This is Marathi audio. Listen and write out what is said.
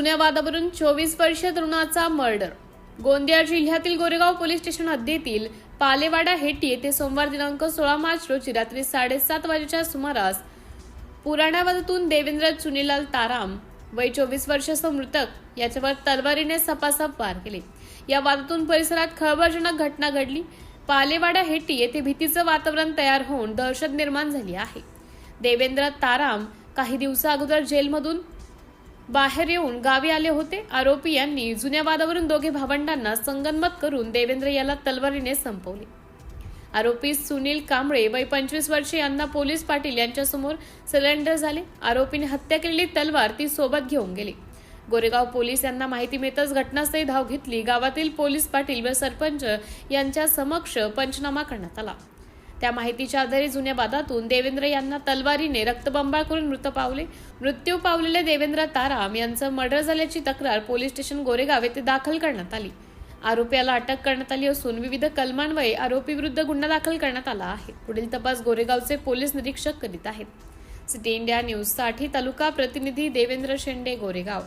जुन्या वादावरून 24 वर्षीय तरुणाचा मर्डर. गोंदिया जिल्ह्यातील गोरेगाव पोलीस स्टेशन हद्दीतील पालेवाडा हेटी येथे सोमवार दिनांक 16 मार्च रोजी रात्री 7:30 वाजेच्या सुमारास पुराणा वादातून देवेंद्र चुनीलाल ताराम वय 24 वर्षाचा मृतक याच्यावर तलवारीने सपासप वार केले. या वादातून परिसरात खळबळजनक घटना घडली. पालेवाडा हेटी येथे भीतीचं वातावरण तयार होऊन दहशत निर्माण झाली आहे. देवेंद्र ताराम काही दिवसा अगोदर जेलमधून बाहेर येऊन गावी आले होते. आरोपी यांनी जुन्या वादावरून दोघे भावंडांना संगनमत करून देवेंद्र याला तलवारीने संपवले. आरोपी सुनील कांबळे वय 25 वर्षे यांना पोलीस पाटील यांच्यासमोर सरेंडर झाले. आरोपीने हत्या केलेली तलवार ती सोबत घेऊन गेले. गोरेगाव पोलीस यांना माहिती मिळताच घटनास्थळी धाव घेतली. गावातील पोलीस पाटील व सरपंच यांच्या समक्ष पंचनामा करण्यात आला. त्या माहितीच्या आधारे जुन्या वादातून देवेंद्र यांना तलवारीने रक्तबंबाळ करून मृत्यू पावलेले देवेंद्र ताराम यांचं मर्डर झाल्याची तक्रार पोलीस स्टेशन गोरेगाव येथे दाखल करण्यात आली. आरोपीला अटक करण्यात आली असून विविध कलमान्वये आरोपी विरुद्ध गुन्हा दाखल करण्यात आला आहे. पुढील तपास गोरेगावचे पोलीस निरीक्षक करीत आहेत. सिटी इंडिया न्यूज साठी तालुका प्रतिनिधी देवेंद्र शेंडे, गोरेगाव.